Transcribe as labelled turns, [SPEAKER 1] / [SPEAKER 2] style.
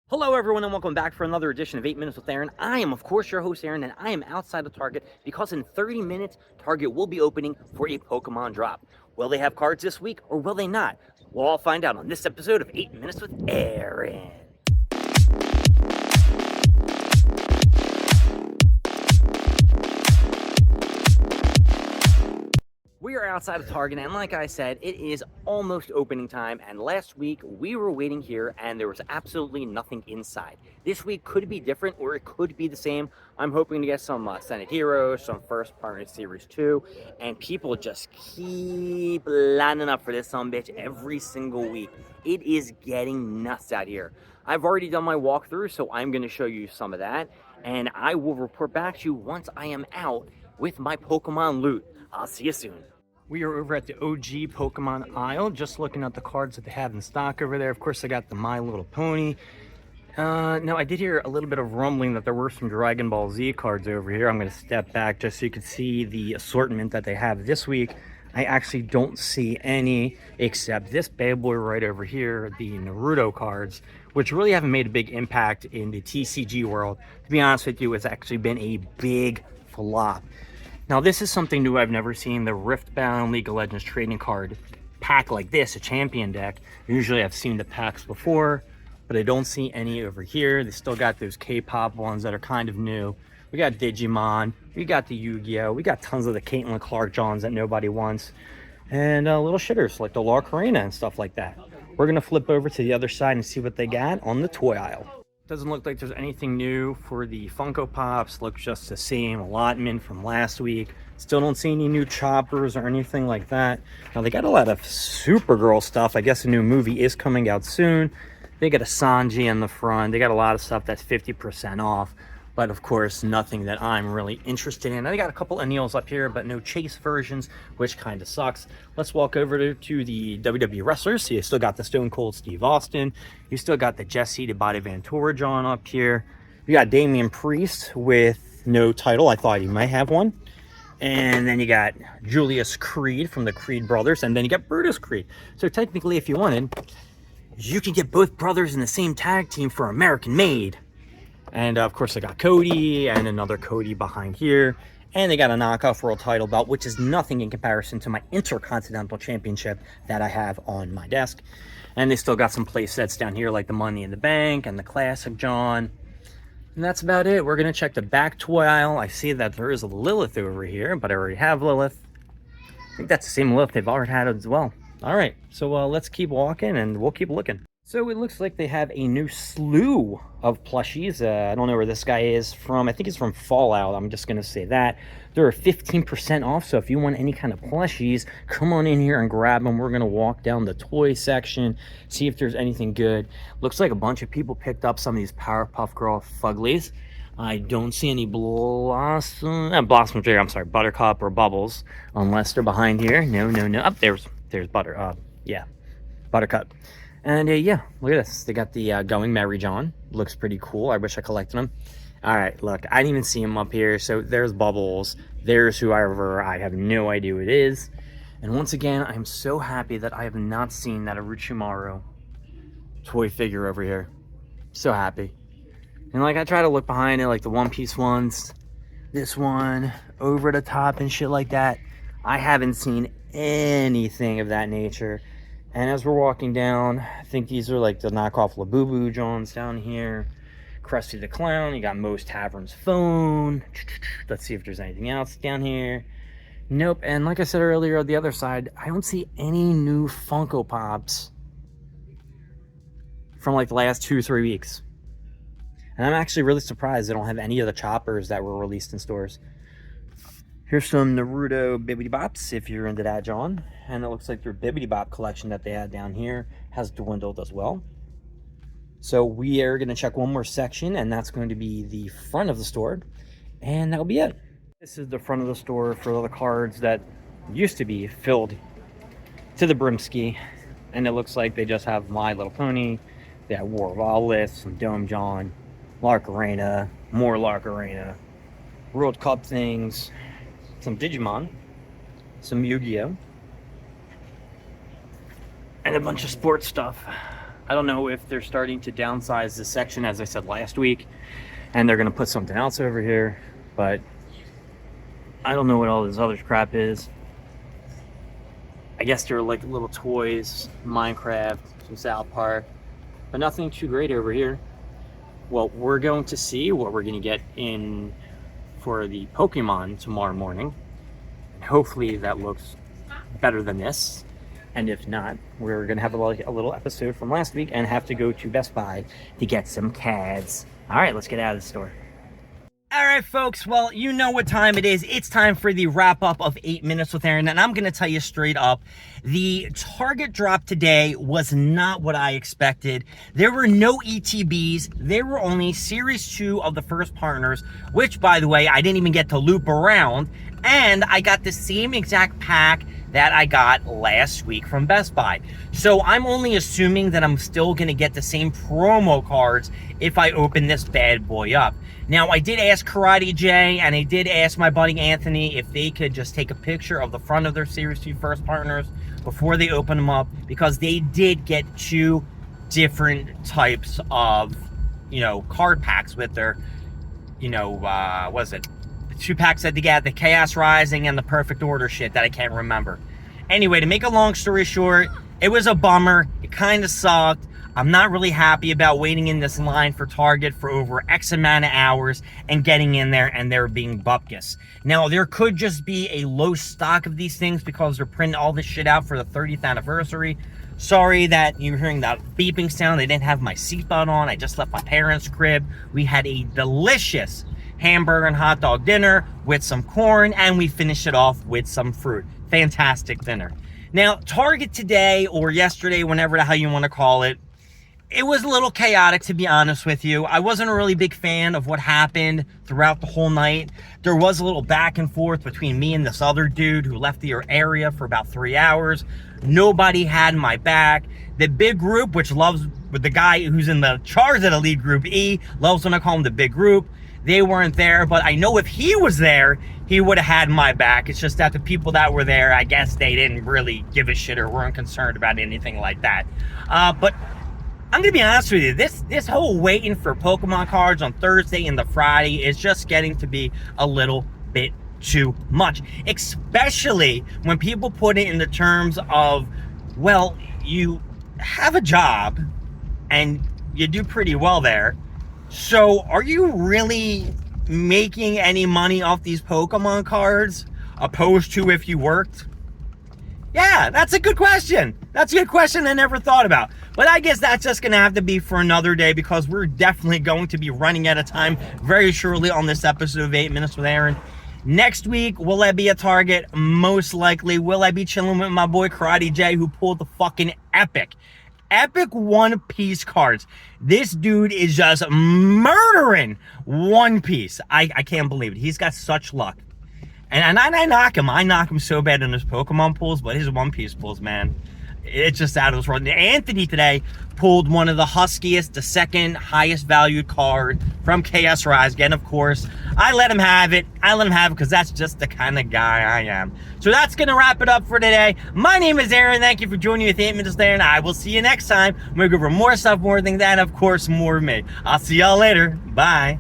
[SPEAKER 1] Hello, everyone, and welcome back for another edition of 8 Minutes with Aaron. I am, of course, your host, Aaron, and I am outside of Target because in 30 minutes, Target will be opening for a Pokemon drop. Will they have cards this week, or will they not? We'll all find out on this episode of 8 Minutes with Aaron. We are outside of Target, and like I said, it is almost opening time, and last week we were waiting here and there was absolutely nothing inside. This week could be different or it could be the same. I'm hoping to get some Senate Heroes, some First Partner Series 2, and people just keep lining up for this sumbitch every single week. It is getting nuts out here. I've already done my walkthrough, so I'm going to show you some of that, and I will report back to you once I am out with my Pokemon loot. I'll see you soon. We are over at the OG Pokemon aisle, just looking at the cards that they have in stock over there. Of course, I got the My Little Pony. Now, I did hear a little bit of rumbling that there were some Dragon Ball Z cards over here. I'm going to step back just so you can see the assortment that they have this week. I actually don't see any except this bad boy right over here, the Naruto cards, which really haven't made a big impact in the TCG world. To be honest with you, it's actually been a big flop. Now, this is something new I've never seen, the Riftbound League of Legends trading card pack like this, a champion deck. Usually I've seen the packs before, but I don't see any over here. They still got those K-pop ones that are kind of new. We got Digimon, we got the Yu-Gi-Oh, we got tons of the Caitlin Clark Johns that nobody wants, and little shitters like the Larkarena and stuff like that. We're going to flip over to the other side and see what they got on the toy aisle. Doesn't look like there's anything new for the Funko Pops. Looks just the same allotment from last week. Still don't see any new choppers or anything like that. Now, they got a lot of Supergirl stuff. I guess a new movie is coming out soon. They got a Sanji in the front. They got a lot of stuff that's 50% off. But, of course, nothing that I'm really interested in. They got a couple of Neils up here, but no Chase versions, which kind of sucks. Let's walk over to the WWE wrestlers. So you still got the Stone Cold Steve Austin. You still got the Jesse the Body Ventura John up here. You got Damian Priest with no title. I thought he might have one. And then you got Julius Creed from the Creed brothers. And then you got Brutus Creed. So technically, if you wanted, you can get both brothers in the same tag team for American Made. And of course, I got Cody and another Cody behind here. And they got a knockoff world title belt, which is nothing in comparison to my Intercontinental Championship that I have on my desk. And they still got some play sets down here like the Money in the Bank and the Classic John. And that's about it. We're going to check the back toy aisle. I see that there is a Lilith over here, but I already have Lilith. I think that's the same Lilith they've already had as well. All right, so let's keep walking and we'll keep looking. So it looks like they have a new slew of plushies. I don't know where this guy is from. I think he's from Fallout. I'm just going to say that. They're 15% off, so if you want any kind of plushies, come on in here and grab them. We're going to walk down the toy section, see if there's anything good. Looks like a bunch of people picked up some of these Powerpuff Girl Fuglies. I don't see any Buttercup or Bubbles, unless they're behind here. No. Up there's Buttercup. And yeah, look at this. They got the Going Merry John. Looks pretty cool. I wish I collected them. All right, look, I didn't even see him up here. So there's Bubbles. There's whoever. I have no idea who it is. And once again, I'm so happy that I have not seen that Orochimaru toy figure over here. So happy. And like, I try to look behind it, like the One Piece ones. This one, over the top and shit like that. I haven't seen anything of that nature. And as we're walking down, I think these are like the knockoff Labubu Johns down here. Krusty the Clown. You got Moe's Tavern's phone. Let's see if there's anything else down here. Nope. And like I said earlier, on the other side, I don't see any new Funko Pops from like the last 2-3 weeks. And I'm actually really surprised they don't have any of the choppers that were released in stores. Here's some Naruto Bibbidi Bops, if you're into that, John. And it looks like their Bibbidi Bop collection that they had down here has dwindled as well. So we are going to check one more section, and that's going to be the front of the store. And that'll be it. This is the front of the store for all the cards that used to be filled to the brimski. And it looks like they just have My Little Pony. They have War of Owlith, some Dome John, Larkarena, more Larkarena, World Cup things, some Digimon, some Yu-Gi-Oh, and a bunch of sports stuff. I don't know if they're starting to downsize this section, as I said last week, and they're going to put something else over here, but I don't know what all this other crap is. I guess they're like little toys, Minecraft, some South Park, but nothing too great over here. Well, we're going to see what we're going to get in for the Pokemon tomorrow morning. And hopefully that looks better than this. And if not, we're going to have a little episode from last week and have to go to Best Buy to get some CADs. All right, let's get out of the store. All right, folks, well, you know what time it is. It's time for the wrap-up of 8 Minutes with Aaron, and I'm going to tell you straight up, the Target drop today was not what I expected. There were no ETBs. There were only Series 2 of the first partners, which, by the way, I didn't even get to loop around, and I got the same exact pack that I got last week from Best Buy. So I'm only assuming that I'm still going to get the same promo cards if I open this bad boy up. Now, I did ask Karate J, and I did ask my buddy Anthony if they could just take a picture of the front of their Series 2 first partners before they open them up, because they did get 2 different types of, card packs with their, what was it? The 2 packs that they got, the Chaos Rising and the Perfect Order shit that I can't remember. Anyway, to make a long story short, it was a bummer. It kind of sucked. I'm not really happy about waiting in this line for Target for over X amount of hours and getting in there and they're being bupkis. Now, there could just be a low stock of these things because they're printing all this shit out for the 30th anniversary. Sorry that you're hearing that beeping sound. They didn't have my seatbelt on. I just left my parents' crib. We had a delicious hamburger and hot dog dinner with some corn, and we finished it off with some fruit. Fantastic dinner. Now, Target today, or yesterday, whenever the hell you want to call it, it was a little chaotic, to be honest with you. I wasn't a really big fan of what happened throughout the whole night. There was a little back and forth between me and this other dude who left the area for about 3 hours. Nobody had my back. The big group, which loves, with the guy who's in the charge of the lead group E, loves when I call him the big group. They weren't there, but I know if he was there, he would have had my back. It's just that the people that were there, I guess they didn't really give a shit or weren't concerned about anything like that. But I'm gonna be honest with you, this whole waiting for Pokemon cards on Thursday and the Friday is just getting to be a little bit too much. Especially when people put it in the terms of, well, you have a job and you do pretty well there. So are you really making any money off these Pokemon cards opposed to if you worked? Yeah, that's a good question. That's a good question I never thought about. But I guess that's just going to have to be for another day, because we're definitely going to be running out of time very shortly on this episode of 8 Minutes with Aaron. Next week, will I be at Target? Most likely. Will I be chilling with my boy Karate J, who pulled the fucking epic One Piece cards? This dude is just murdering One Piece. I can't believe it. He's got such luck. And I knock him. I knock him so bad in his Pokemon pulls, but his One Piece pulls, man, it's just out of this world. Anthony today pulled one of the huskiest, the second highest valued card from Chaos Rise. Again, of course, I let him have it. Because that's just the kind of guy I am. So that's going to wrap it up for today. My name is Aaron. Thank you for joining me with 8 Minutes there, and I will see you next time. We're going to go over more stuff, more things, and of course, more of me. I'll see y'all later. Bye.